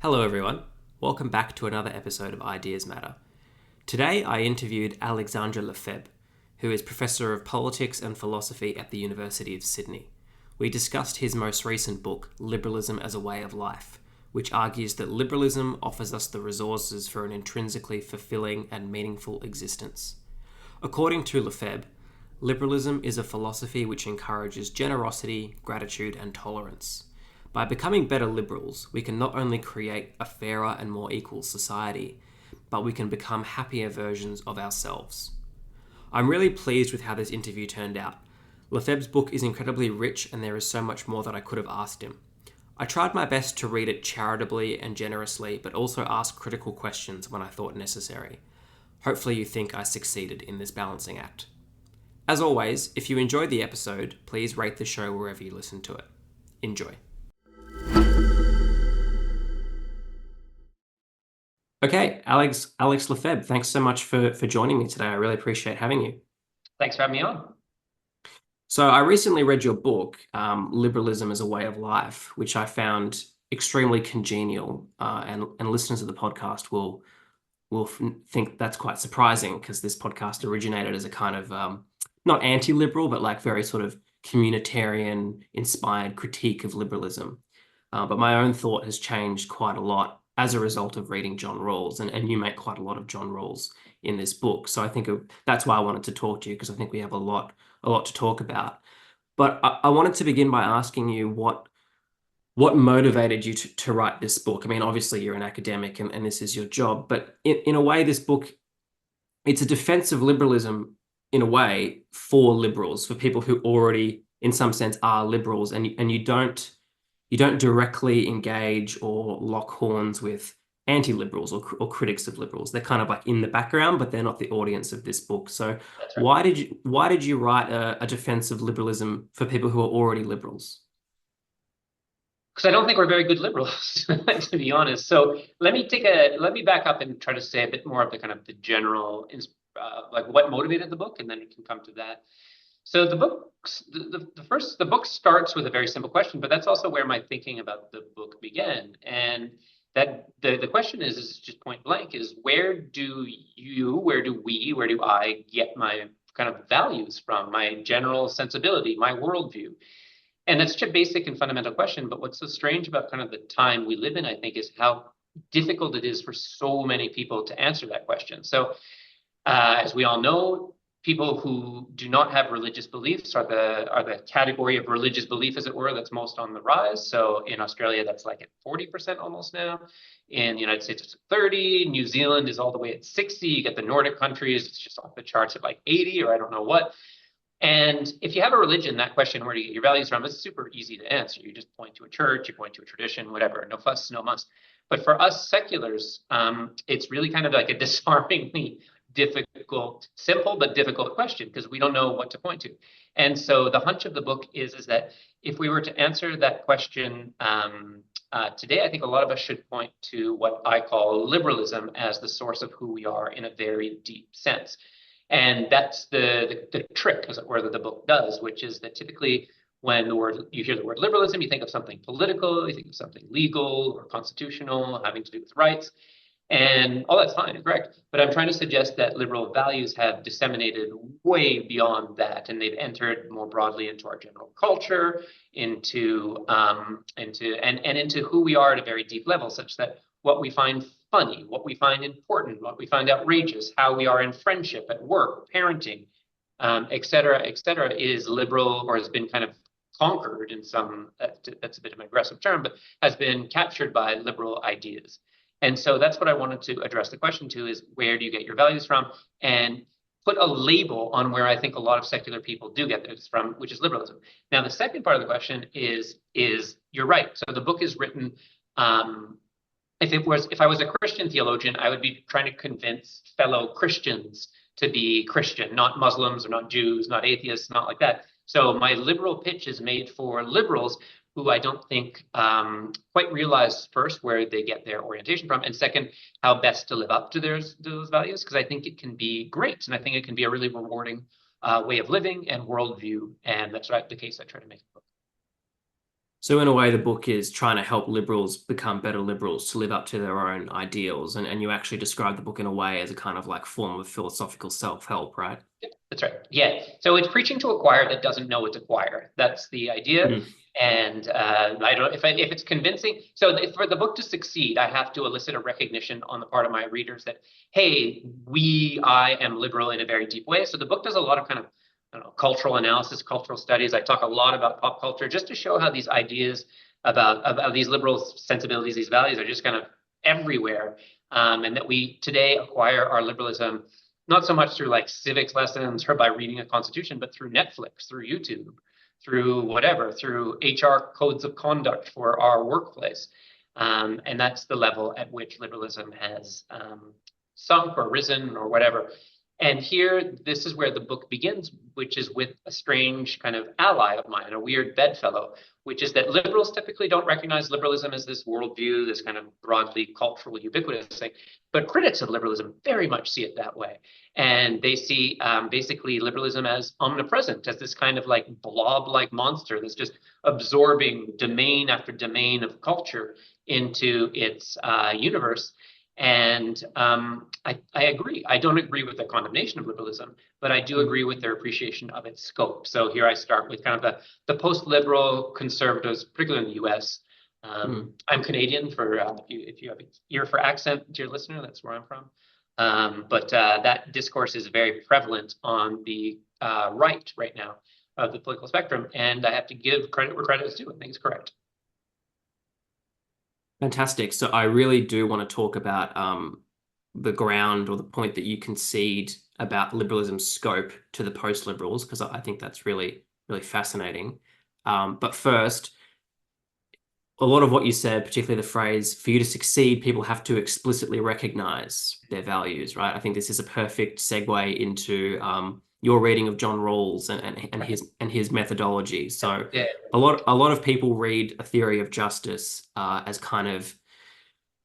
Hello everyone, welcome back to another episode of Ideas Matter. Today I interviewed Alexandre Lefebvre, who is Professor of Politics and Philosophy at the University of Sydney. We discussed his most recent book, Liberalism as a Way of Life, which argues that liberalism offers us the resources for an intrinsically fulfilling and meaningful existence. According to Lefebvre, liberalism is a philosophy which encourages generosity, gratitude, and tolerance. By becoming better liberals, we can not only create a fairer and more equal society, but we can become happier versions of ourselves. I'm really pleased with how this interview turned out. Lefebvre's book is incredibly rich and there is so much more that I could have asked him. I tried my best to read it charitably and generously, but also ask critical questions when I thought necessary. Hopefully you think I succeeded in this balancing act. As always, if you enjoyed the episode, please rate the show wherever you listen to it. Enjoy. Okay, Alex Lefebvre, thanks so much for joining me today. I really appreciate having you. Thanks for having me on. So I recently read your book, Liberalism as a Way of Life, which I found extremely congenial, and listeners of the podcast will think that's quite surprising because this podcast originated as a kind of not anti-liberal, but like very sort of communitarian-inspired critique of liberalism. But my own thought has changed quite a lot as a result of reading John Rawls, and you make quite a lot of John Rawls in this book. So I think that's why I wanted to talk to you, because I think we have a lot to talk about. But I wanted to begin by asking you what motivated you to write this book. I mean, obviously you're an academic and this is your job, but in a way, this book, it's a defense of liberalism in a way for liberals, for people who already, in some sense, are liberals, and you don't directly engage or lock horns with anti-liberals or critics of liberals. They're kind of like in the background, but they're not the audience of this book. So That's right. why did you write a defense of liberalism for people who are already liberals? Because I don't think we're very good liberals, to be honest. So let me back up and try to say a bit more of the kind of the general, like what motivated the book, and then we can come to that. So the book starts with a very simple question, but that's also where my thinking about the book began. And that the question is just point blank, is where do I get my kind of values from, my general sensibility, my worldview? And that's such a basic and fundamental question. But what's so strange about kind of the time we live in, I think, is how difficult it is for so many people to answer that question. So as we all know, people who do not have religious beliefs are the category of religious belief, as it were, that's most on the rise. So in Australia, that's like at 40% almost now. In the United States, it's at 30. New Zealand is all the way at 60. You get the Nordic countries, it's just off the charts at like 80 or I don't know what. And if you have a religion, that question, where do you get your values from, is super easy to answer. You just point to a church, you point to a tradition, whatever, no fuss, no muss. But for us seculars, it's really kind of like a disarmingly difficult, simple but difficult question, because we don't know what to point to. And so the hunch of the book is that if we were to answer that question today, I think a lot of us should point to what I call liberalism as the source of who we are in a very deep sense. And that's the trick, as it were, that the book does, which is that typically when you hear the word liberalism, you think of something political, you think of something legal or constitutional, having to do with rights. And all that's fine and correct. But I'm trying to suggest that liberal values have disseminated way beyond that, and they've entered more broadly into our general culture, into who we are at a very deep level, such that what we find funny, what we find important, what we find outrageous, how we are in friendship, at work, parenting, et cetera, is liberal, or has been kind of conquered in some, that's a bit of an aggressive term, but has been captured by liberal ideas. And so that's what I wanted to address the question to, is where do you get your values from? And put a label on where I think a lot of secular people do get this from, which is liberalism. Now, the second part of the question is you're right. So the book is written, if I was a Christian theologian, I would be trying to convince fellow Christians to be Christian, not Muslims or not Jews, not atheists, not like that. So my liberal pitch is made for liberals who I don't think quite realize, first, where they get their orientation from, and second, how best to live up to those values, because I think it can be great, and I think it can be a really rewarding way of living and worldview, and that's the case I try to make in the book. So in a way, the book is trying to help liberals become better liberals to live up to their own ideals. And you actually describe the book in a way as a kind of like form of philosophical self-help, right? That's right. Yeah. So it's preaching to a choir that doesn't know it's a choir. That's the idea. Mm. And I don't if it's convincing. So for the book to succeed, I have to elicit a recognition on the part of my readers that, hey, I am liberal in a very deep way. So the book does a lot of kind of, I don't know, cultural analysis, cultural studies. I talk a lot about pop culture just to show how these ideas about these liberal sensibilities, these values are just kind of everywhere, and that we today acquire our liberalism not so much through like civics lessons or by reading a constitution, but through Netflix, through YouTube, through whatever, through HR codes of conduct for our workplace. And that's the level at which liberalism has sunk or risen or whatever. And here, this is where the book begins, which is with a strange kind of ally of mine, a weird bedfellow, which is that liberals typically don't recognize liberalism as this worldview, this kind of broadly cultural, ubiquitous thing. But critics of liberalism very much see it that way. And they see basically liberalism as omnipresent, as this kind of like blob-like monster that's just absorbing domain after domain of culture into its universe. And I agree. I don't agree with the condemnation of liberalism, but I do agree with their appreciation of its scope. So here I start with kind of the post-liberal conservatives, particularly in the U.S. I'm Canadian for if you have an ear for accent, dear listener, that's where I'm from. But that discourse is very prevalent on the right now of the political spectrum, and I have to give credit where credit is due. I think it's correct. Fantastic. So I really do want to talk about the ground or the point that you concede about liberalism's scope to the post-liberals, because I think that's really, really fascinating. But first, a lot of what you said, particularly the phrase, for you to succeed, people have to explicitly recognize their values, right? I think this is a perfect segue into your reading of John Rawls and his methodology. So Yeah. a lot of people read a theory of justice as kind of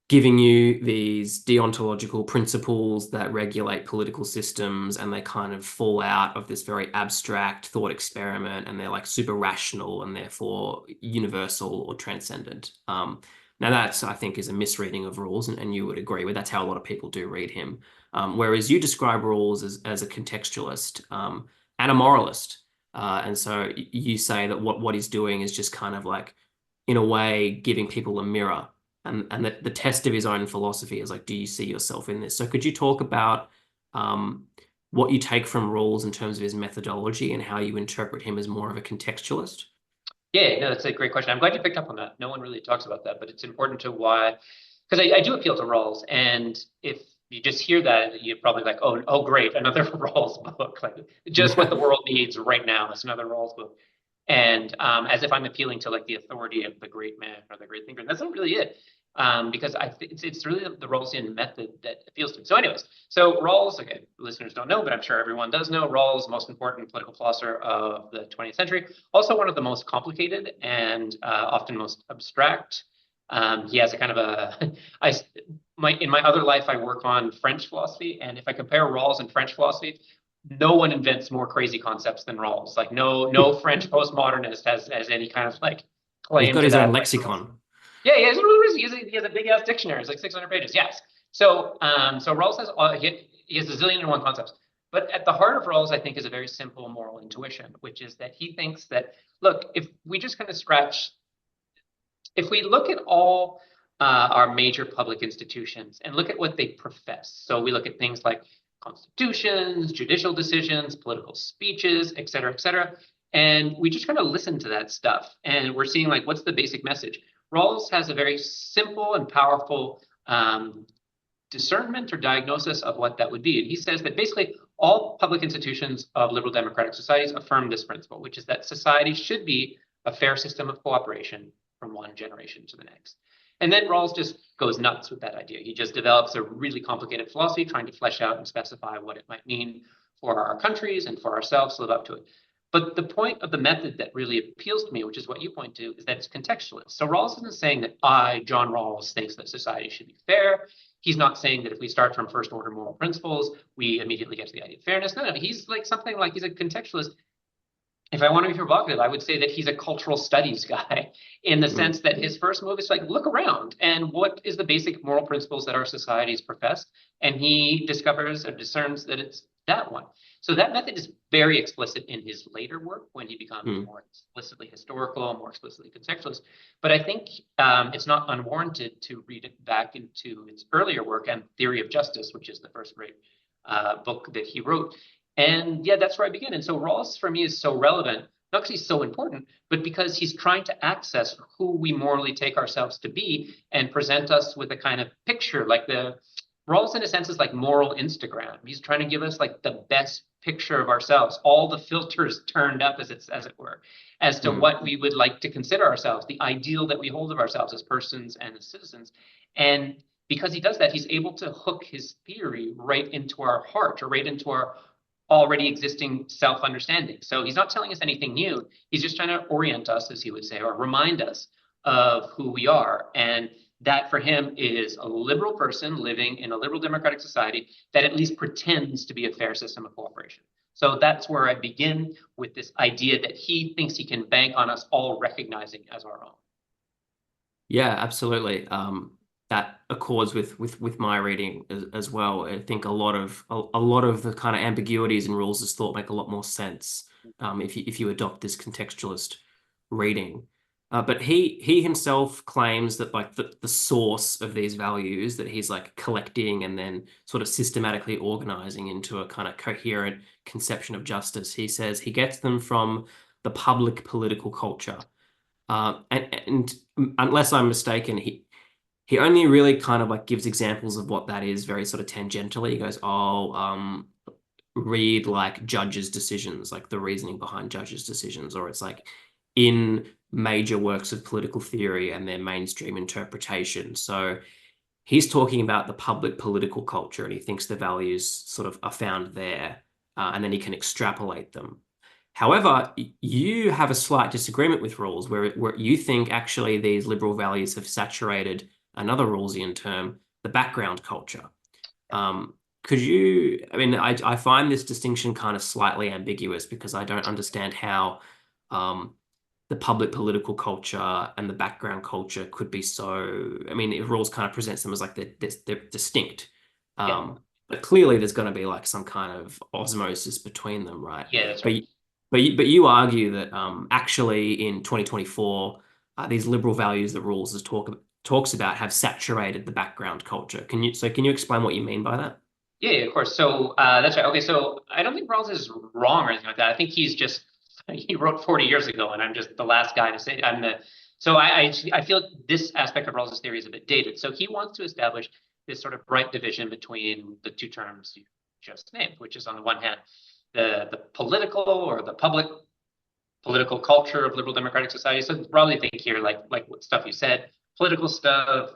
giving you these deontological principles that regulate political systems, and they kind of fall out of this very abstract thought experiment, and they're like super rational and therefore universal or transcendent. Now that's, I think, is a misreading of Rawls, and you would agree with that's how a lot of people do read him. Whereas you describe Rawls as a contextualist and a moralist. And so you say that what he's doing is just kind of like, in a way, giving people a mirror, and the test of his own philosophy is like, do you see yourself in this? So could you talk about what you take from Rawls in terms of his methodology and how you interpret him as more of a contextualist? Yeah, no, that's a great question. I'm glad you picked up on that. No one really talks about that, but it's important to why, because I do appeal to Rawls, and if you just hear that, you're probably like, oh, great, another Rawls book, like just what the world needs right now is another Rawls book. And as if I'm appealing to like the authority of the great man or the great thinker. And that's not really it. Because I think it's really the Rawlsian method that appeals to me. So anyways, so Rawls, okay, listeners don't know, but I'm sure everyone does know, Rawls, most important political philosopher of the 20th century, also one of the most complicated and often most abstract. He has a kind of in my other life, I work on French philosophy. And if I compare Rawls and French philosophy, no one invents more crazy concepts than Rawls. Like no French postmodernist has any kind of like He's claim got to his own that. Like, lexicon. yeah, he has a big ass dictionary. It's like 600 pages. Yes. So Rawls has he has a zillion and one concepts. But at the heart of Rawls, I think, is a very simple moral intuition, which is that he thinks that, look, if we just kind of if we look at all our major public institutions and look at what they profess, so we look at things like constitutions, judicial decisions, political speeches, et cetera, and we just kind of listen to that stuff, and we're seeing like, what's the basic message? Rawls has a very simple and powerful discernment or diagnosis of what that would be. And he says that basically all public institutions of liberal democratic societies affirm this principle, which is that society should be a fair system of cooperation from one generation to the next. And then Rawls just goes nuts with that idea. He just develops a really complicated philosophy trying to flesh out and specify what it might mean for our countries and for ourselves to live up to it. But the point of the method that really appeals to me, which is what you point to, is that it's contextualist. So Rawls isn't saying that John Rawls, thinks that society should be fair. He's not saying that if we start from first order moral principles, we immediately get to the idea of fairness. No, he's like something like he's a contextualist. if I want to be provocative, I would say that he's a cultural studies guy in the Mm, sense that his first move is like, look around and what is the basic moral principles that our societies profess? And he discovers or discerns that it's that one. So that method is very explicit in his later work when he becomes mm, more explicitly historical, more explicitly contextualist. But I think it's not unwarranted to read it back into its earlier work and Theory of Justice, which is the first great book that he wrote. And yeah, that's where I begin. And so Rawls for me is so relevant, not because he's so important, but because he's trying to access who we morally take ourselves to be and present us with a kind of picture, like the Rawls in a sense is like moral Instagram. He's trying to give us like the best picture of ourselves, all the filters turned up as it were, as to mm. what we would like to consider ourselves, the ideal that we hold of ourselves as persons and as citizens. And because he does that, he's able to hook his theory right into our heart or right into our already existing self-understanding. So he's not telling us anything new. He's just trying to orient us, as he would say, or remind us of who we are. And that for him is a liberal person living in a liberal democratic society that at least pretends to be a fair system of cooperation. So that's where I begin with this idea that he thinks he can bank on us all recognizing as our own. Yeah, absolutely. That accords with my reading as well. I think a lot of the kind of ambiguities in rules as thought make a lot more sense if you adopt this contextualist reading. But he himself claims that like the source of these values that he's like collecting and then sort of systematically organizing into a kind of coherent conception of justice. He says he gets them from the public political culture. And unless I'm mistaken, he only really kind of like gives examples of what that is very sort of tangentially. He goes, "Oh, read like judges' decisions, like the reasoning behind judges' decisions," or it's like in major works of political theory and their mainstream interpretation. So he's talking about the public political culture, and he thinks the values sort of are found there, and then he can extrapolate them. However, you have a slight disagreement with rules where you think actually these liberal values have saturated another Rawlsian term, the background culture. Could you, I mean, I find this distinction kind of slightly ambiguous because I don't understand how um, the public political culture and the background culture could be so, I mean, if Rawls kind of presents them as like they're distinct. Yeah, But clearly there's going to be like some kind of osmosis between them, right? yeah, that's But right. but you argue that actually in 2024 these liberal values that talks about have saturated the background culture. Can you explain what you mean by that? Yeah, yeah, of course. So that's right. Okay, so I don't think Rawls is wrong or anything like that. I think he's just he wrote 40 years ago, and I'm just the last guy to say I'm the. So I feel this aspect of Rawls's theory is a bit dated. So he wants to establish this sort of bright division between the two terms you just named, which is on the one hand the political or the public political culture of liberal democratic society. So broadly think here like what stuff you said, political stuff,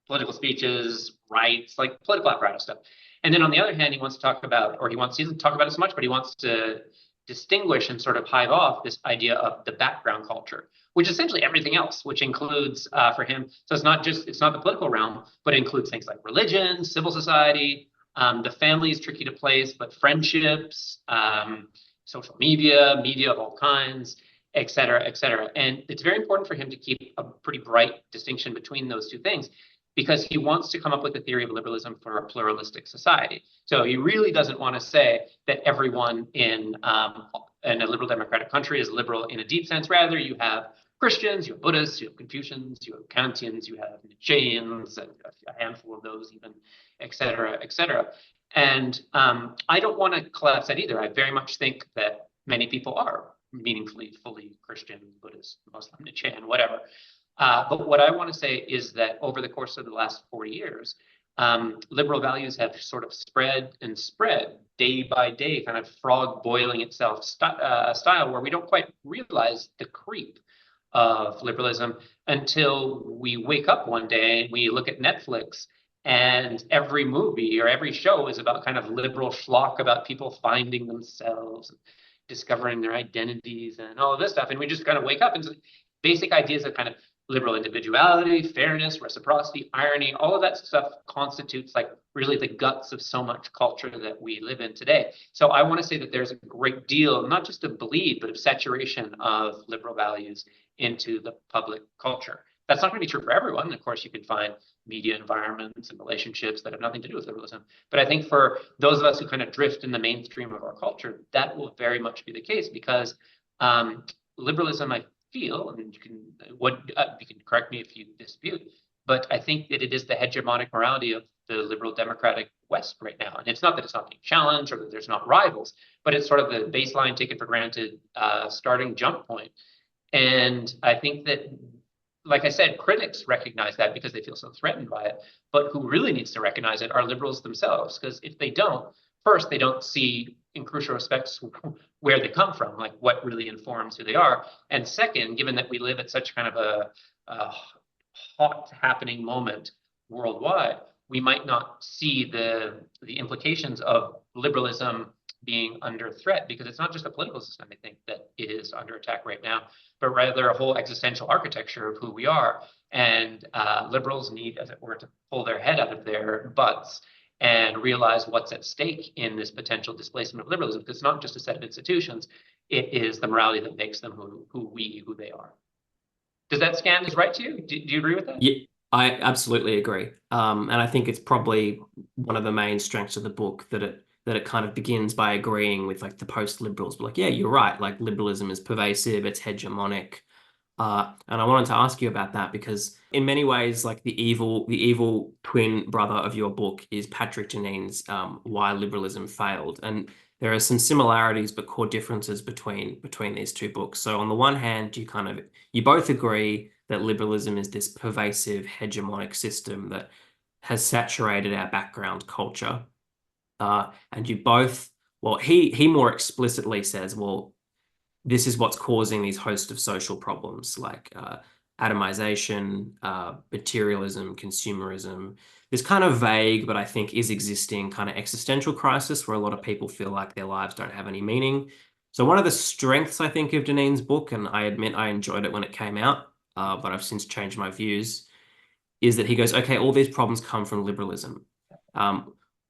political speeches, rights, like political apparatus stuff. And then on the other hand, he wants to talk about, or he doesn't talk about it so much, but he wants to distinguish and sort of hive off this idea of the background culture, which is essentially everything else, which includes for him. So it's not the political realm, but it includes things like religion, civil society, the family is tricky to place, but friendships, social media, media of all kinds, et cetera, et cetera. And it's very important for him to keep a pretty bright distinction between those two things because he wants to come up with a theory of liberalism for a pluralistic society. So he really doesn't want to say that everyone in a liberal democratic country is liberal in a deep sense. Rather, you have Christians, you have Buddhists, you have Confucians, you have Kantians, you have Nietzscheans, and a handful of those even, et cetera, et cetera. And I don't want to collapse that either. I very much think that many people are meaningfully, fully Christian, Buddhist, Muslim, Nietzschean, whatever. But what I want to say is that over the course of the last 40 years, liberal values have sort of spread and spread day by day, kind of frog boiling itself style, where we don't quite realize the creep of liberalism until we wake up one day and we look at Netflix and every movie or every show is about kind of liberal schlock about people finding themselves, discovering their identities and all of this stuff. And we just kind of wake up and basic ideas of kind of liberal individuality, fairness, reciprocity, irony, all of that stuff constitutes like really the guts of so much culture that we live in today. So I want to say that there's a great deal, not just of belief, but of saturation of liberal values into the public culture. That's not going to be true for everyone. Of course, you can find media environments and relationships that have nothing to do with liberalism. But I think for those of us who kind of drift in the mainstream of our culture, that will very much be the case because liberalism, I feel, and you can correct me if you dispute, but I think that it is the hegemonic morality of the liberal democratic West right now. And it's not that it's not being challenged or that there's not rivals, but it's sort of the baseline taken for granted starting jump point. And I think that, like I said, critics recognize that because they feel so threatened by it. But who really needs to recognize it are liberals themselves, because if they don't, first, they don't see in crucial respects where they come from, like what really informs who they are. And second, given that we live at such kind of a hot happening moment worldwide, we might not see the implications of liberalism being under threat, because it's not just a political system, I think, that is under attack right now, but rather a whole existential architecture of who we are. And liberals need, as it were, to pull their head out of their butts and realize what's at stake in this potential displacement of liberalism, because it's not just a set of institutions, it is the morality that makes them who they are. Does that stand as right to you? Do you agree with that? Yeah, I absolutely agree. And I think it's probably one of the main strengths of the book that it kind of begins by agreeing with like the post-liberals, but like, yeah, you're right. Like liberalism is pervasive, it's hegemonic. And I wanted to ask you about that because in many ways, like the evil twin brother of your book is Patrick Deneen's Why Liberalism Failed. And there are some similarities but core differences between these two books. So on the one hand, you both agree that liberalism is this pervasive hegemonic system that has saturated our background culture. And you both, well, he more explicitly says, well, this is what's causing these host of social problems like atomization, materialism, consumerism. This kind of vague, but I think is existing kind of existential crisis where a lot of people feel like their lives don't have any meaning. So one of the strengths, I think, of Deneen's book, and I admit I enjoyed it when it came out, but I've since changed my views, is that he goes, okay, all these problems come from liberalism.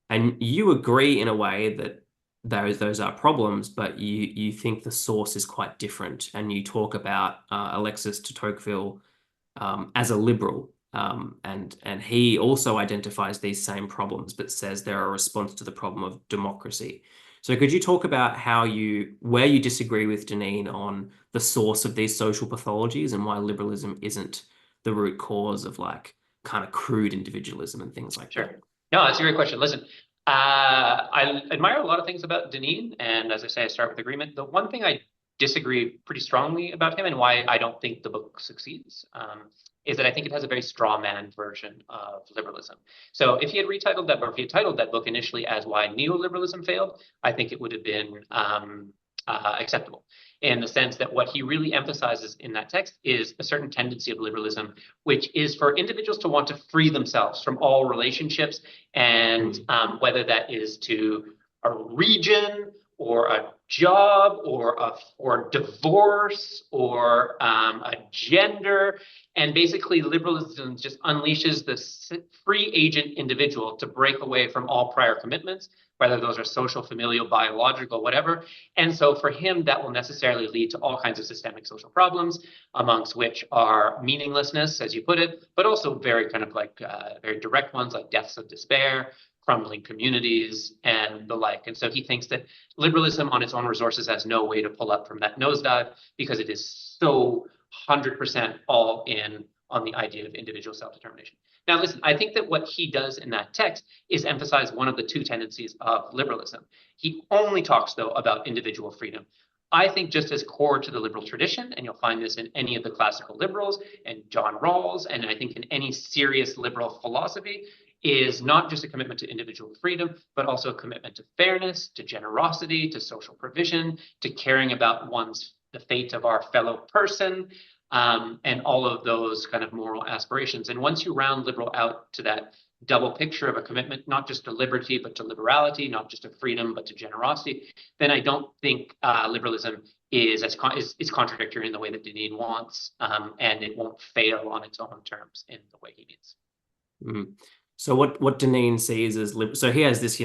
And you agree in a way that those are problems, but you think the source is quite different, and you talk about Alexis de Tocqueville as a liberal, and he also identifies these same problems, but says they're a response to the problem of democracy. So could you talk about where you disagree with Deneen on the source of these social pathologies and why liberalism isn't the root cause of like kind of crude individualism and things like that? No, that's a great question. Listen, I admire a lot of things about Deneen, and as I say, I start with agreement. The one thing I disagree pretty strongly about him, and why I don't think the book succeeds, is that I think it has a very straw man version of liberalism. So if he had retitled that, or if he had titled that book initially as Why Neoliberalism Failed, I think it would have been acceptable, in the sense that what he really emphasizes in that text is a certain tendency of liberalism, which is for individuals to want to free themselves from all relationships, and whether that is to a region or a job or divorce or a gender. And basically liberalism just unleashes the free agent individual to break away from all prior commitments, whether those are social, familial, biological, whatever. And so for him, that will necessarily lead to all kinds of systemic social problems, amongst which are meaninglessness, as you put it, but also very kind of like very direct ones like deaths of despair, crumbling communities, and the like. And so he thinks that liberalism on its own resources has no way to pull up from that nosedive, because it is so 100% all in on the idea of individual self-determination. Now, listen, I think that what he does in that text is emphasize one of the two tendencies of liberalism. He only talks, though, about individual freedom. I think just as core to the liberal tradition, and you'll find this in any of the classical liberals and John Rawls, and I think in any serious liberal philosophy, is not just a commitment to individual freedom, but also a commitment to fairness, to generosity, to social provision, to caring about the fate of our fellow person. and all of those kind of moral aspirations. And once you round liberal out to that double picture of a commitment, not just to liberty, but to liberality, not just to freedom, but to generosity, then I don't think liberalism is is contradictory in the way that Deneen wants, and it won't fail on its own terms in the way he needs. Mm. So what Deneen sees as so he has this,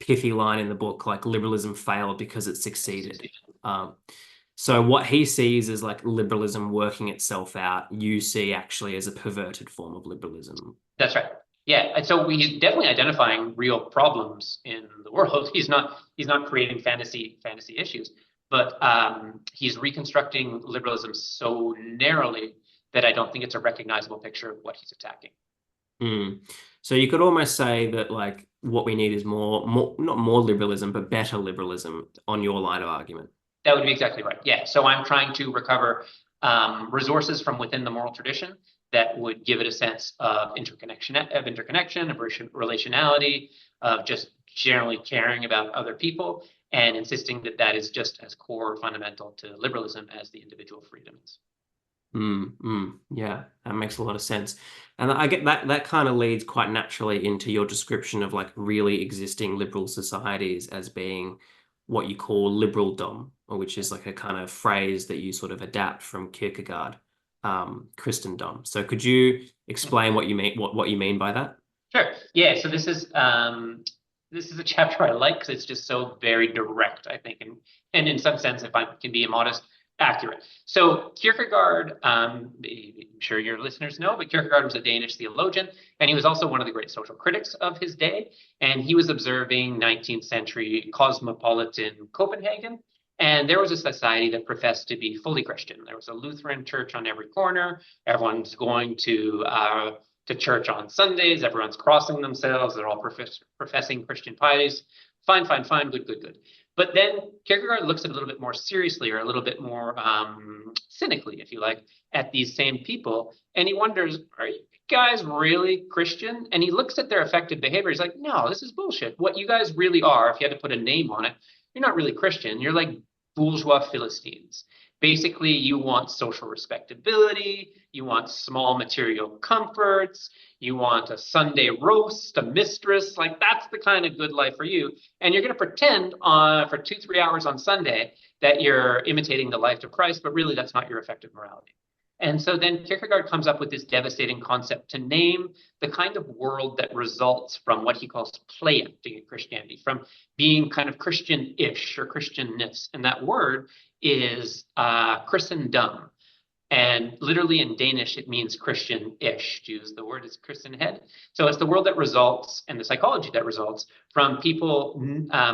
pithy line in the book, like liberalism failed because it succeeded. So what he sees as like liberalism working itself out, you see actually as a perverted form of liberalism. That's right. Yeah, and so he's definitely identifying real problems in the world. He's not creating fantasy issues, but he's reconstructing liberalism so narrowly that I don't think it's a recognizable picture of what he's attacking. Mm. So you could almost say that like what we need is more not more liberalism, but better liberalism on your line of argument. That would be exactly right. Yeah. So I'm trying to recover resources from within the moral tradition that would give it a sense of interconnection, of relationality, of just generally caring about other people, and insisting that that is just as core fundamental to liberalism as the individual freedom is. Yeah, that makes a lot of sense. And I get that kind of leads quite naturally into your description of like really existing liberal societies as being what you call liberaldom, or which is like a kind of phrase that you sort of adapt from Kierkegaard, Christendom. So could you explain what you mean by that? Sure. Yeah. So this is a chapter I like because it's just so very direct, I think, and in some sense, if I can be immodest, accurate. So Kierkegaard, I'm sure your listeners know, but Kierkegaard was a Danish theologian, and he was also one of the great social critics of his day. And he was observing 19th century cosmopolitan Copenhagen. And there was a society that professed to be fully Christian. There was a Lutheran church on every corner. Everyone's going to church on Sundays. Everyone's crossing themselves. They're all professing Christian pieties. Fine, good. But then Kierkegaard looks at it a little bit more seriously, or a little bit more cynically, if you like, at these same people. And he wonders, are you guys really Christian? And he looks at their affected behavior. He's like, no, this is bullshit. What you guys really are, if you had to put a name on it, you're not really Christian. You're like bourgeois Philistines. Basically, you want social respectability, you want small material comforts, you want a Sunday roast, a mistress, like that's the kind of good life for you. And you're going to pretend for 2-3 hours on Sunday that you're imitating the life of Christ, but really that's not your effective morality. And so then Kierkegaard comes up with this devastating concept to name the kind of world that results from what he calls play acting in Christianity, from being kind of Christian-ish or Christianness. And that word is Christendom. And literally in Danish, it means Christian-ish. To use the word is Christenhed. So it's the world that results and the psychology that results from people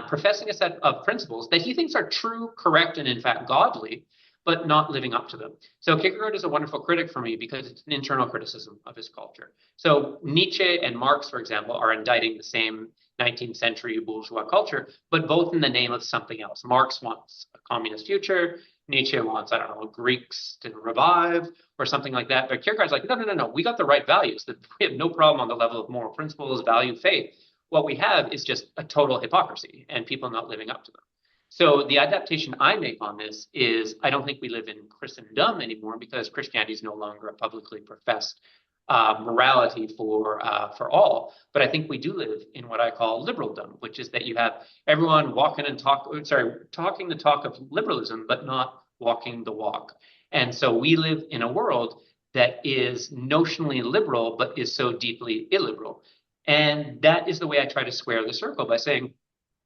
professing a set of principles that he thinks are true, correct, and in fact godly, but not living up to them. So Kierkegaard is a wonderful critic for me because it's an internal criticism of his culture. So Nietzsche and Marx, for example, are indicting the same 19th century bourgeois culture, but both in the name of something else. Marx wants a communist future. Nietzsche wants, I don't know, Greeks to revive or something like that. But Kierkegaard's like, no. We got the right values. We have no problem on the level of moral principles, value, faith. What we have is just a total hypocrisy and people not living up to them. So the adaptation I make on this is I don't think we live in Christendom anymore because Christianity is no longer a publicly professed morality for all. But I think we do live in what I call liberaldom, which is that you have everyone talking the talk of liberalism, but not walking the walk. And so we live in a world that is notionally liberal, but is so deeply illiberal. And that is the way I try to square the circle by saying,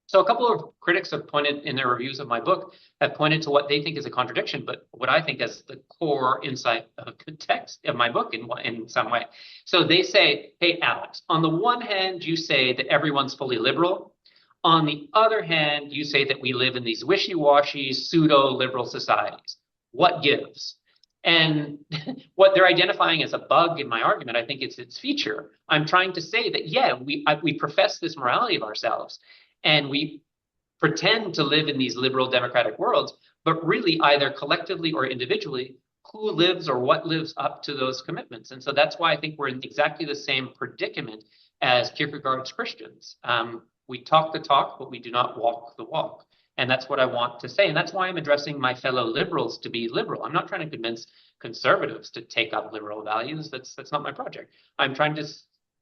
so a couple of critics have pointed in their reviews of my book, have pointed to what they think is a contradiction, but what I think is the core insight of the text of my book in some way. So they say, hey, Alex, on the one hand, you say that everyone's fully liberal. On the other hand, you say that we live in these wishy-washy, pseudo-liberal societies. What gives? And what they're identifying as a bug in my argument, I think it's its feature. I'm trying to say that, yeah, we profess this morality of ourselves, and we pretend to live in these liberal democratic worlds, but really either collectively or individually, who lives or what lives up to those commitments? And so that's why I think we're in exactly the same predicament as Kierkegaard's Christians. We talk the talk, but we do not walk the walk. And that's what I want to say. And that's why I'm addressing my fellow liberals to be liberal. I'm not trying to convince conservatives to take up liberal values. That's not my project. I'm trying to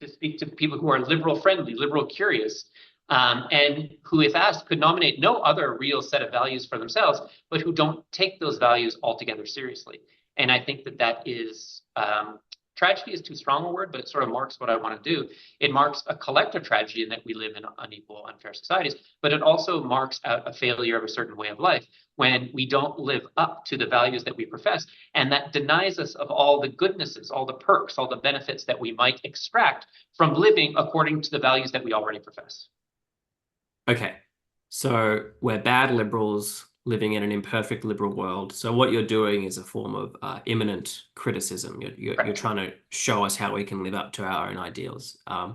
speak to people who are liberal friendly, liberal curious, and who, if asked, could nominate no other real set of values for themselves, but who don't take those values altogether seriously. And I think that is tragedy is too strong a word, but it sort of marks what I want to do. It marks a collective tragedy in that we live in unequal, unfair societies, but it also marks out a failure of a certain way of life when we don't live up to the values that we profess. And that denies us of all the goodnesses, all the perks, all the benefits that we might extract from living according to the values that we already profess. Okay, so we're bad liberals living in an imperfect liberal world. So what you're doing is a form of imminent criticism. You're trying to show us how we can live up to our own ideals. I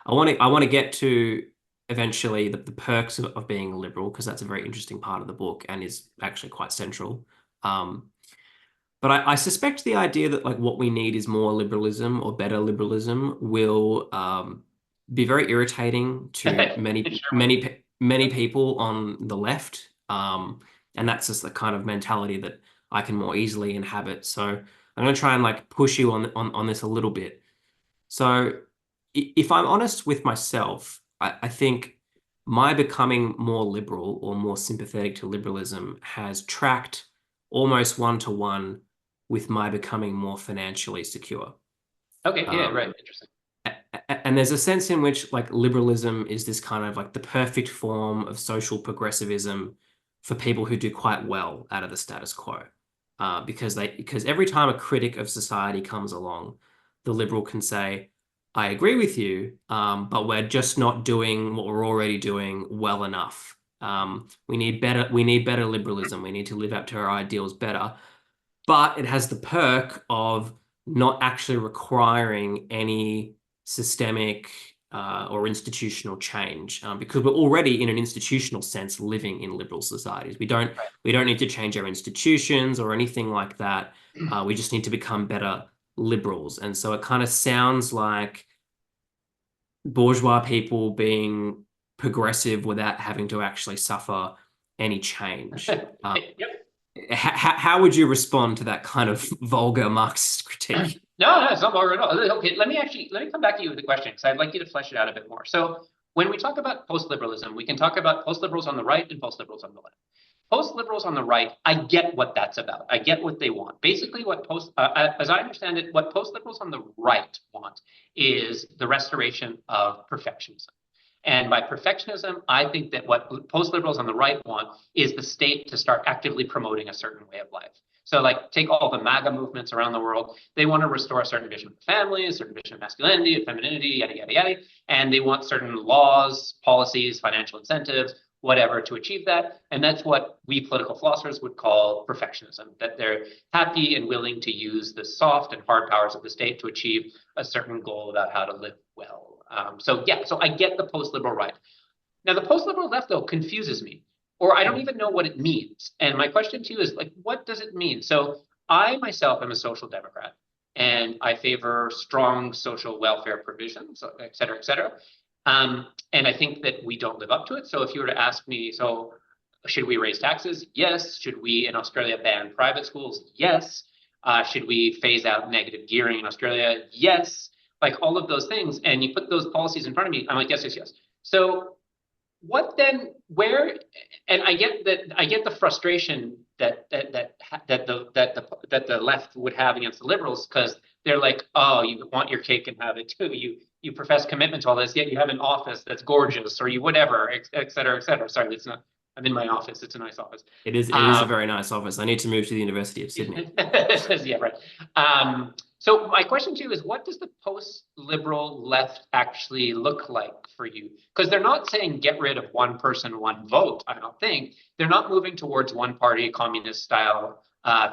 want to get to eventually the perks of being a liberal, because that's a very interesting part of the book and is actually quite central. But I suspect the idea that like what we need is more liberalism or better liberalism will be very irritating to many people on the left. And that's just the kind of mentality that I can more easily inhabit. So I'm going to try and like push you on this a little bit. So if I'm honest with myself, I think my becoming more liberal or more sympathetic to liberalism has tracked almost one-to-one with my becoming more financially secure. Okay, yeah, right, interesting. And there's a sense in which like liberalism is this kind of like the perfect form of social progressivism for people who do quite well out of the status quo. Because every time a critic of society comes along, the liberal can say, I agree with you, but we're just not doing what we're already doing well enough. We need better liberalism. We need to live up to our ideals better. But it has the perk of not actually requiring any systemic or institutional change, because we're already in an institutional sense living in liberal societies. We don't need to change our institutions or anything like that. We just need to become better liberals. And so it kind of sounds like bourgeois people being progressive without having to actually suffer any change. Yep. How would you respond to that kind of vulgar Marxist critique? No, it's not vulgar at all. Okay, let me come back to you with the question because I'd like you to flesh it out a bit more. So when we talk about post-liberalism, we can talk about post-liberals on the right and post-liberals on the left. Post-liberals on the right, I get what that's about. I get what they want. Basically, as I understand it, what post-liberals on the right want is the restoration of perfectionism. And by perfectionism, I think that what post-liberals on the right want is the state to start actively promoting a certain way of life. So like take all the MAGA movements around the world. They want to restore a certain vision of the family, a certain vision of masculinity, of femininity, yada, yada, yada. And they want certain laws, policies, financial incentives, whatever to achieve that. And that's what we political philosophers would call perfectionism, that they're happy and willing to use the soft and hard powers of the state to achieve a certain goal about how to live well. So I get the post-liberal right. Now, the post-liberal left, though, confuses me, or I don't even know what it means. And my question to you is, like, what does it mean? So I myself am a social democrat, and I favor strong social welfare provisions, et cetera, et cetera. And I think that we don't live up to it. So if you were to ask me, so should we raise taxes? Yes. Should we in Australia ban private schools? Yes. Should we phase out negative gearing in Australia? Yes. Like all of those things. And you put those policies in front of me, I'm like, yes, yes, yes. So what then, where, and I get the frustration that the left would have against the liberals, because they're like, oh, you want your cake and have it too. You profess commitment to all this, yet you have an office that's gorgeous, or you whatever, et cetera, et cetera. Sorry, it's not. I'm in my office. It's a nice office. It is a very nice office. I need to move to the University of Sydney. Yeah, right. So my question to you is, what does the post-liberal left actually look like for you? Because they're not saying get rid of one person, one vote, I don't think. They're not moving towards one party, communist style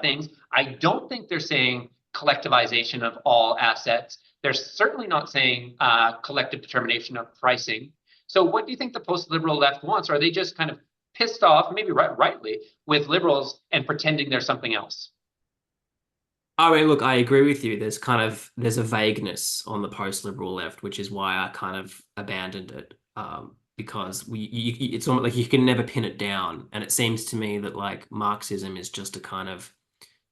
things. I don't think they're saying collectivization of all assets. They're certainly not saying collective determination of pricing. So what do you think the post-liberal left wants? Or are they just kind of pissed off, maybe rightly, with liberals and pretending they're something else? I mean, look, I agree with you. There's a vagueness on the post-liberal left, which is why I kind of abandoned it. because it's almost like you can never pin it down. And it seems to me that like Marxism is just a kind of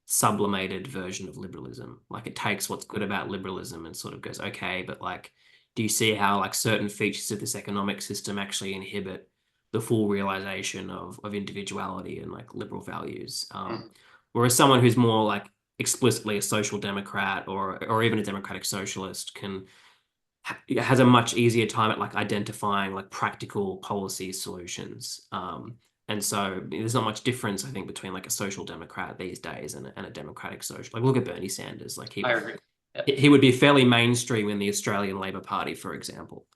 sublimated version of liberalism. Like it takes what's good about liberalism and sort of goes, okay, but like, do you see how like certain features of this economic system actually inhibit the full realization of individuality and like liberal values? Mhm. Whereas someone who's more like explicitly a social democrat or even a democratic socialist can has a much easier time at like identifying like practical policy solutions. And so there's not much difference, I think, between like a social democrat these days and a democratic social. Like look at Bernie Sanders. Like I agree. Yeah. he would be fairly mainstream in the Australian Labor Party, for example.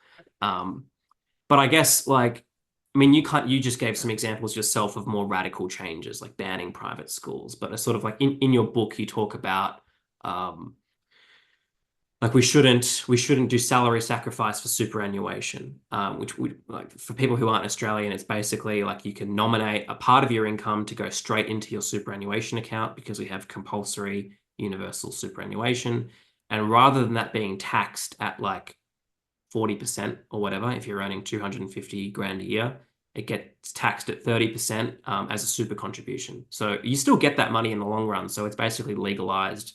Um, but I guess like I mean you just gave some examples yourself of more radical changes like banning private schools, but a sort of like in your book you talk about um, like we shouldn't do salary sacrifice for superannuation, which would like for people who aren't Australian, it's basically like you can nominate a part of your income to go straight into your superannuation account because we have compulsory universal superannuation. And rather than that being taxed at like 40% or whatever, if you're earning 250 grand a year, it gets taxed at 30% as a super contribution. So you still get that money in the long run. So it's basically legalized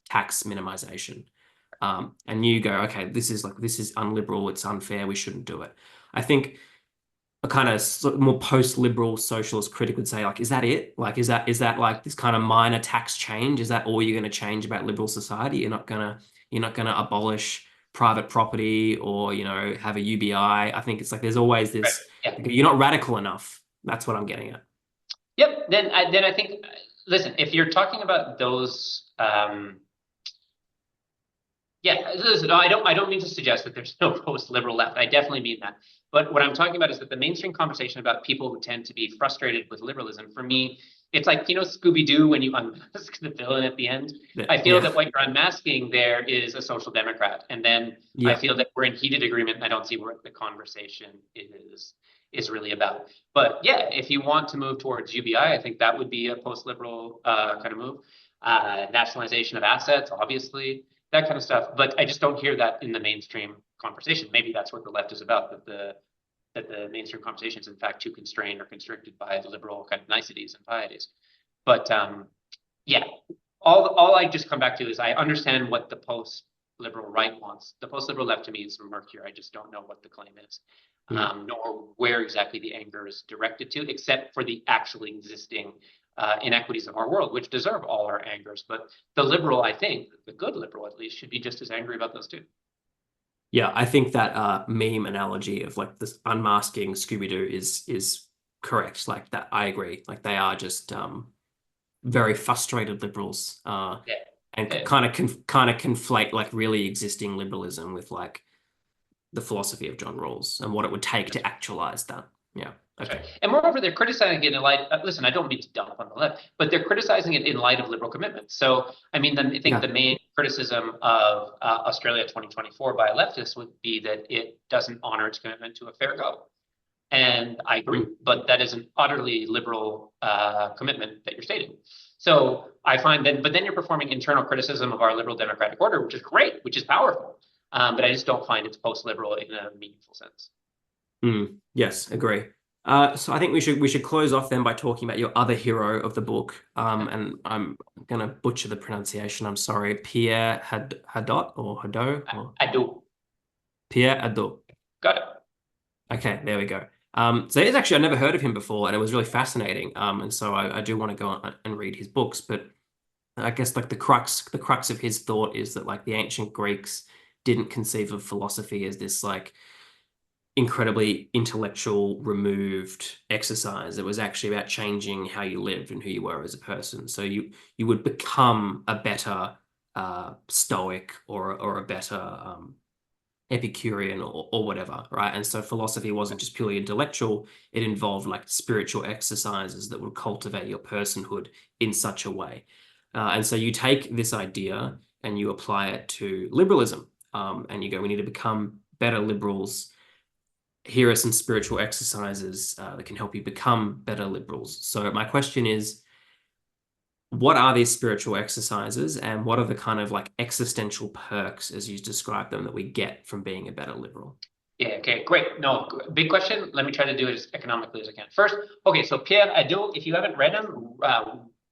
tax minimization. And you go, okay, this is unliberal, it's unfair, we shouldn't do it. I think a kind of more post-liberal socialist critic would say, like, is that it? Like, is that like this kind of minor tax change? Is that all you're going to change about liberal society? You're not gonna abolish private property or have a UBI. I think it's like there's always Right. this. Yeah. You're not radical enough. That's what I'm getting at. Yep. Then I think, listen, if you're talking about those, yeah, listen, no, I don't mean to suggest that there's no post-liberal left. I definitely mean that. But what I'm talking about is that the mainstream conversation about people who tend to be frustrated with liberalism, for me, it's like, Scooby-Doo when you unmask the villain at the end. I feel Yeah, that what you're unmasking there is a social democrat. And then I yeah, feel that we're in heated agreement, and I don't see what the conversation is really about. But yeah, if you want to move towards UBI, I think that would be a post-liberal kind of move. Nationalization of assets, obviously, that kind of stuff. But I just don't hear that in the mainstream conversation. Maybe that's what the left is about, that the mainstream conversation is in fact too constrained or constricted by the liberal kind of niceties and pieties. But yeah, all I just come back to is I understand what the post-liberal right wants. The post-liberal left to me is murkier. I just don't know what the claim is, yeah. nor where exactly the anger is directed to, except for the actually existing inequities of our world, which deserve all our angers. But the liberal, I think, the good liberal at least, should be just as angry about those too. Yeah, I think that meme analogy of like this unmasking Scooby-Doo is correct. Like that, I agree. Like they are just very frustrated liberals, Yeah. and Yeah. kind of conflate like really existing liberalism with like the philosophy of John Rawls and what it would take to actualize that. Yeah. That's Okay. right. And moreover, they're criticizing it in light. Listen, I don't mean to dump on the left, but they're criticizing it in light of liberal commitments. So, I mean, I think Yeah. the main criticism of Australia 2024 by leftists would be that it doesn't honor its commitment to a fair go. And I agree, Mm. but that is an utterly liberal commitment that you're stating. So I find that, but then you're performing internal criticism of our liberal democratic order, which is great, which is powerful. But I just don't find it's post-liberal in a meaningful sense. Mm. Yes, agree. So I think we should close off then by talking about your other hero of the book. And I'm gonna butcher the pronunciation. I'm sorry, Pierre Hadot or Hadot or I do. Pierre Hadot. Got it. Okay, there we go. So it's actually I never heard of him before, and it was really fascinating. And so I do want to go on and read his books, but I guess like the crux of his thought is that like the ancient Greeks didn't conceive of philosophy as this like incredibly intellectual, removed exercise. It was actually about changing how you lived and who you were as a person. So you would become a better Stoic or a better Epicurean or whatever, right? And so philosophy wasn't just purely intellectual, it involved like spiritual exercises that would cultivate your personhood in such a way. And so you take this idea and you apply it to liberalism. And you go, we need to become better liberals. Here are some spiritual exercises that can help you become better liberals. So my question is, what are these spiritual exercises and what are the kind of like existential perks as you describe them that we get from being a better liberal? Yeah, okay, great. No, big question. Let me try to do it as economically as I can. First, okay, so Pierre Hadot, if you haven't read him,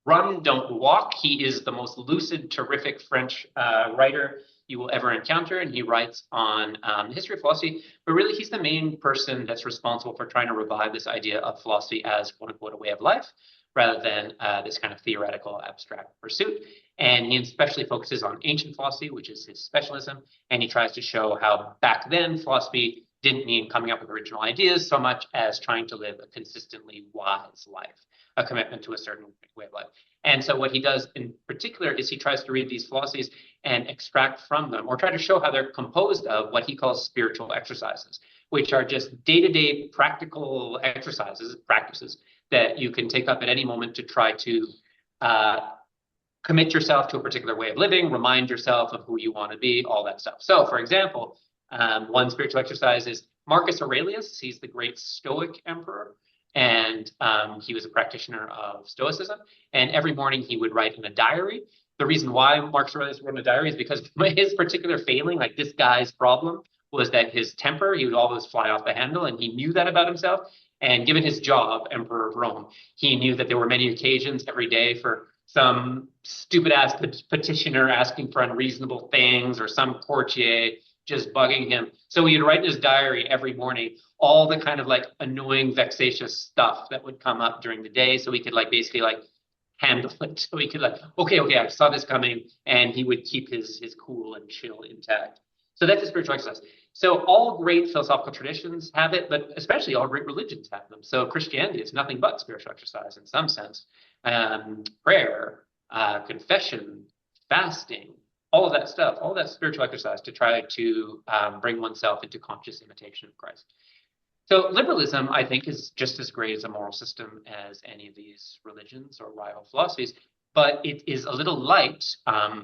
Run, Don't Walk. He is the most lucid, terrific French writer you will ever encounter, and he writes on the history of philosophy, but really he's the main person that's responsible for trying to revive this idea of philosophy as, quote unquote, a way of life, rather than this kind of theoretical abstract pursuit. And he especially focuses on ancient philosophy, which is his specialism, and he tries to show how back then philosophy didn't mean coming up with original ideas so much as trying to live a consistently wise life, a commitment to a certain way of life. And so what he does in particular is he tries to read these philosophies and extract from them, or try to show how they're composed of what he calls spiritual exercises, which are just day-to-day practical exercises, practices that you can take up at any moment to try to commit yourself to a particular way of living, remind yourself of who you want to be, all that stuff. So, for example, one spiritual exercise is Marcus Aurelius. He's the great Stoic emperor, and he was a practitioner of Stoicism. And every morning he would write in a diary. The reason why Marcus Aurelius wrote in a diary is because his particular failing, like this guy's problem, was that his temper, he would always fly off the handle, and he knew that about himself. And given his job, Emperor of Rome, he knew that there were many occasions every day for some stupid ass petitioner asking for unreasonable things, or some courtier just bugging him. So he'd write in his diary every morning all the kind of like annoying, vexatious stuff that would come up during the day, so he could like basically like handle it. So he could like, okay, I saw this coming, and he would keep his cool and chill intact. So that's a spiritual exercise. So all great philosophical traditions have it, but especially all great religions have them. So Christianity is nothing but spiritual exercise in some sense. Prayer, confession, fasting, all of that stuff, all that spiritual exercise to try to bring oneself into conscious imitation of Christ. So liberalism, I think, is just as great as a moral system as any of these religions or rival philosophies, but it is a little light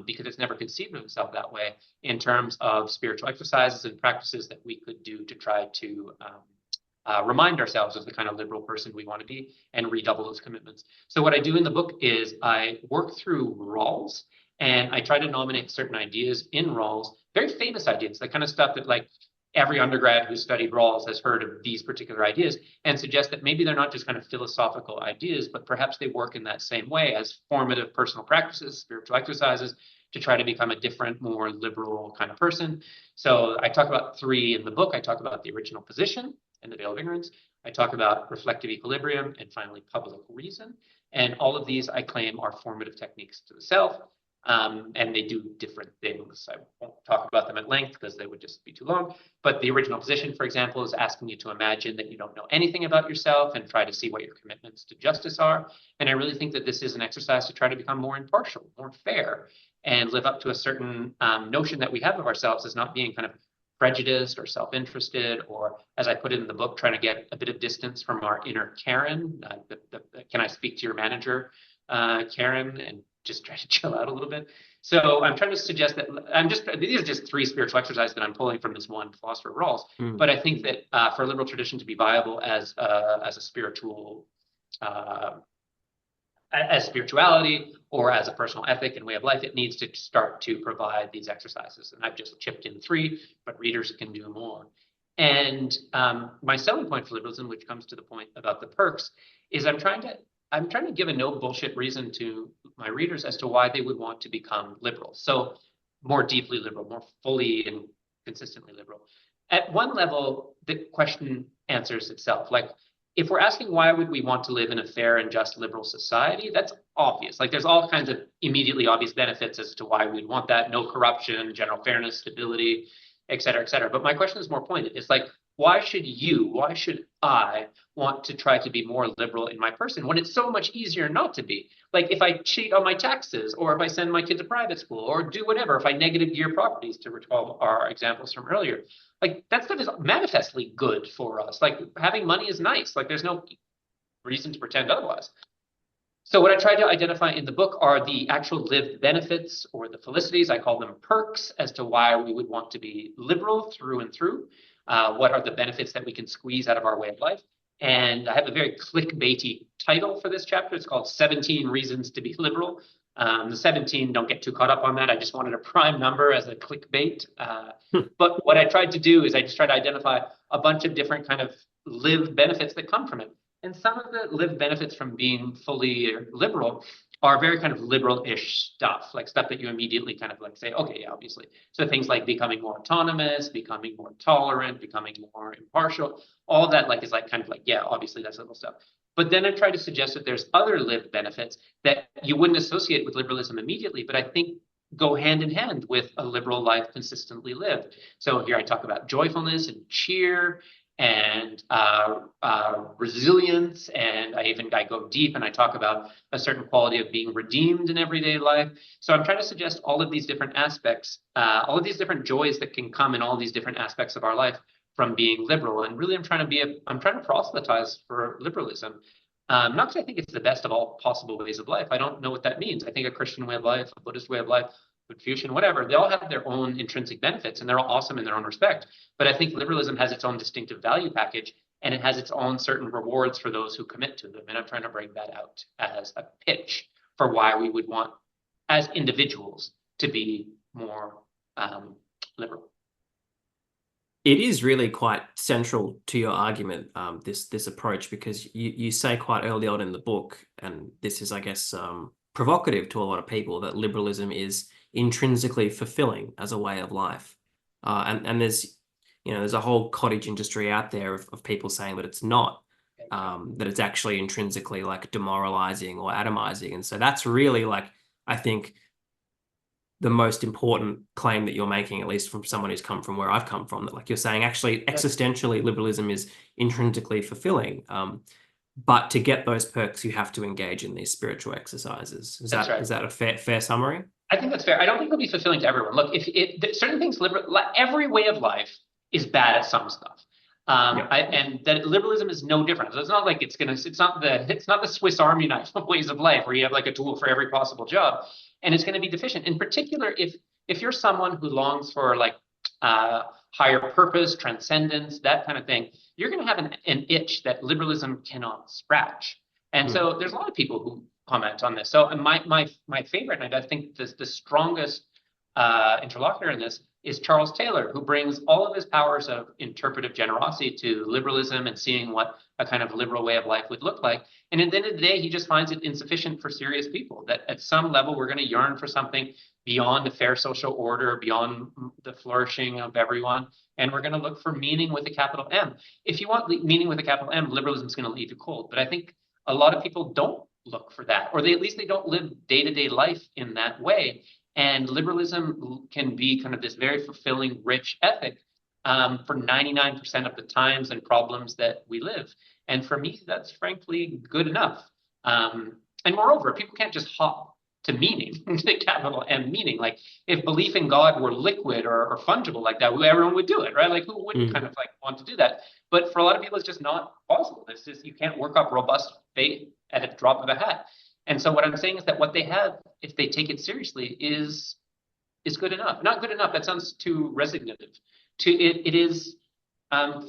because it's never conceived of itself that way in terms of spiritual exercises and practices that we could do to try to remind ourselves of the kind of liberal person we want to be and redouble those commitments. So what I do in the book is I work through Rawls, and I try to nominate certain ideas in Rawls, very famous ideas, the kind of stuff that like every undergrad who studied Rawls has heard of these particular ideas, and suggest that maybe they're not just kind of philosophical ideas, but perhaps they work in that same way as formative personal practices, spiritual exercises, to try to become a different, more liberal kind of person. So I talk about three in the book. I talk about the original position and the veil of ignorance. I talk about reflective equilibrium, and finally public reason. And all of these I claim are formative techniques to the self. And they do different things. I won't talk about them at length because they would just be too long. But the original position, for example, is asking you to imagine that you don't know anything about yourself and try to see what your commitments to justice are. And I really think that this is an exercise to try to become more impartial, more fair, and live up to a certain notion that we have of ourselves as not being kind of prejudiced or self-interested, or, as I put it in the book, trying to get a bit of distance from our inner Karen. Can I speak to your manager, Karen, and just try to chill out a little bit. So I'm trying to suggest that these are just three spiritual exercises that I'm pulling from this one philosopher Rawls. But I think that for a liberal tradition to be viable as a spiritual, as spirituality or as a personal ethic and way of life, it needs to start to provide these exercises. And I've just chipped in three, but readers can do more. And my selling point for liberalism, which comes to the point about the perks, is I'm trying to give a no bullshit reason to my readers as to why they would want to become liberal. So more deeply liberal, more fully and consistently liberal. At one level, the question answers itself. Like, if we're asking why would we want to live in a fair and just liberal society, that's obvious. Like, there's all kinds of immediately obvious benefits as to why we'd want that. No corruption, general fairness, stability, et cetera, et cetera. But my question is more pointed. It's like, why should I want to try to be more liberal in my person when it's so much easier not to be? Like, if I cheat on my taxes, or if I send my kid to private school, or do whatever, if I negative gear properties, to recall our examples from earlier, like, that stuff is manifestly good for us. Like, having money is nice. Like, there's no reason to pretend otherwise. So what I try to identify in the book are the actual lived benefits, or the felicities. I call them perks, as to why we would want to be liberal through and through. What are the benefits that we can squeeze out of our way of life? And I have a very clickbaity title for this chapter. It's called 17 Reasons to be Liberal. The 17, don't get too caught up on that. I just wanted a prime number as a clickbait. But what I tried to do is I just tried to identify a bunch of different kind of lived benefits that come from it. And some of the lived benefits from being fully liberal are very kind of liberal-ish stuff, like stuff that you immediately kind of like say, okay, yeah, obviously. So things like becoming more autonomous, becoming more tolerant, becoming more impartial, all that like is like kind of like, yeah, obviously that's little stuff. But then I try to suggest that there's other lived benefits that you wouldn't associate with liberalism immediately, but I think go hand in hand with a liberal life consistently lived. So here I talk about joyfulness and cheer and resilience, and I go deep and I talk about a certain quality of being redeemed in everyday life. So I'm trying to suggest all of these different aspects, all of these different joys that can come in all these different aspects of our life from being liberal. And really, I'm trying to proselytize for liberalism. Not because I think it's the best of all possible ways of life. I don't know what that means. I think a Christian way of life, a Buddhist way of life, Confucian, whatever, they all have their own intrinsic benefits and they're all awesome in their own respect. But I think liberalism has its own distinctive value package and it has its own certain rewards for those who commit to them. And I'm trying to bring that out as a pitch for why we would want, as individuals, to be more liberal. It is really quite central to your argument, this approach, because you say quite early on in the book, and this is, I guess, provocative to a lot of people, that liberalism is intrinsically fulfilling as a way of life. And there's, there's a whole cottage industry out there of people saying that it's not, that it's actually intrinsically like demoralizing or atomizing. And so that's really like, I think, the most important claim that you're making, at least from someone who's come from where I've come from, that like you're saying, actually, existentially, liberalism is intrinsically fulfilling. But to get those perks, you have to engage in these spiritual exercises. Is that a fair summary? I think that's fair. I don't think it'll be fulfilling to everyone. Look, certain things, every way of life is bad at some stuff. And that liberalism is no different. So it's not like it's not the Swiss Army knife of ways of life where you have like a tool for every possible job, and it's going to be deficient. In particular, if you're someone who longs for like higher purpose, transcendence, that kind of thing, you're going to have an itch that liberalism cannot scratch. And so there's a lot of people who comment on this. So my favorite, and I think the strongest interlocutor in this is Charles Taylor, who brings all of his powers of interpretive generosity to liberalism and seeing what a kind of liberal way of life would look like. And at the end of the day, he just finds it insufficient for serious people, that at some level, we're going to yearn for something beyond a fair social order, beyond the flourishing of everyone. And we're going to look for meaning with a capital M. If you want meaning with a capital M, liberalism is going to leave you cold. But I think a lot of people don't look for that, or at least they don't live day-to-day life in that way. And liberalism can be kind of this very fulfilling, rich ethic for 99% of the times and problems that we live. And for me, that's frankly good enough. And moreover, people can't just hop to meaning, to capital M meaning. Like if belief in God were liquid or fungible like that, everyone would do it, right? Like who wouldn't kind of like want to do that? But for a lot of people, it's just not possible. It's just, you can't work up robust faith at a drop of a hat. And so what I'm saying is that what they have, if they take it seriously, is good enough. Not good enough. That sounds too resignative. It is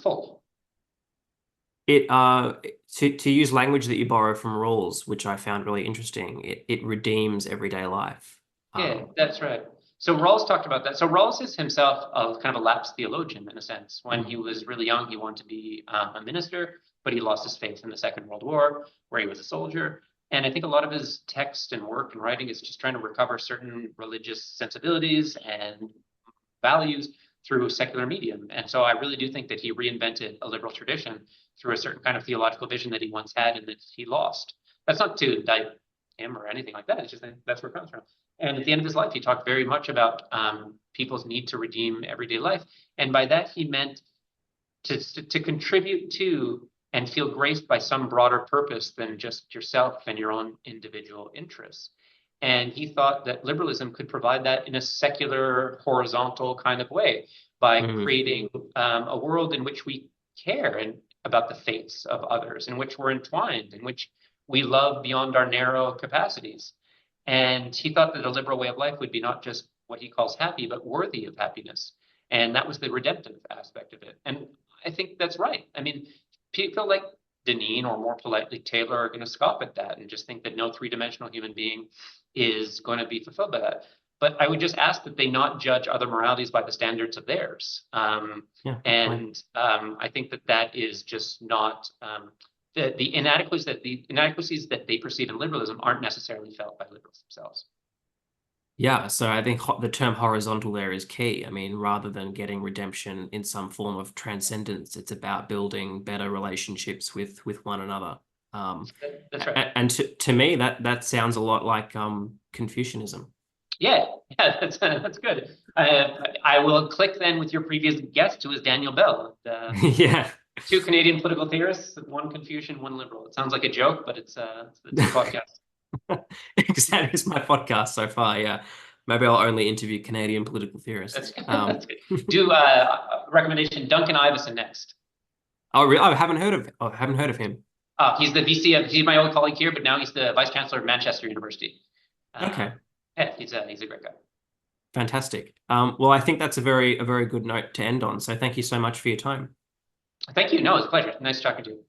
full. To use language that you borrow from Rawls, which I found really interesting, it redeems everyday life. Yeah, that's right. So Rawls talked about that. So Rawls is himself kind of a lapsed theologian in a sense. When he was really young, he wanted to be a minister, but he lost his faith in the Second World War, where he was a soldier. And I think a lot of his text and work and writing is just trying to recover certain religious sensibilities and values through a secular medium. And so I really do think that he reinvented a liberal tradition through a certain kind of theological vision that he once had and that he lost. That's not to indict him or anything like that. It's just that's where it comes from. And at the end of his life, he talked very much about people's need to redeem everyday life. And by that, he meant to contribute to and feel graced by some broader purpose than just yourself and your own individual interests. And he thought that liberalism could provide that in a secular, horizontal kind of way by creating a world in which we care about the fates of others, in which we're entwined, in which we love beyond our narrow capacities. And he thought that a liberal way of life would be not just what he calls happy, but worthy of happiness. And that was the redemptive aspect of it. And I think that's right. I mean, people like Deneen or more politely Taylor are going to scoff at that and just think that no three-dimensional human being is going to be fulfilled by that. But I would just ask that they not judge other moralities by the standards of theirs. Yeah, I think that is just not the inadequacies that they perceive in liberalism aren't necessarily felt by liberals themselves. yeah. So I think the term horizontal there is key. I mean, rather than getting redemption in some form of transcendence, it's about building better relationships with one another. That's right. And to me, that sounds a lot like Confucianism. Yeah, that's good. I will click then with your previous guest, who is Daniel Bell. Yeah. Two Canadian political theorists, one Confucian, one liberal. It sounds like a joke, but it's a podcast. That is my podcast so far. Yeah, maybe I'll only interview Canadian political theorists. That's good. Do recommendation Duncan Iveson next. Oh, really? I haven't heard of him. He's the VC of. He's my old colleague here, but now he's the vice chancellor of Manchester University. Okay. Yeah, he's a great guy. Fantastic. Well, I think that's a very good note to end on. So thank you so much for your time. Thank you. No, it's a pleasure. Nice talking to you.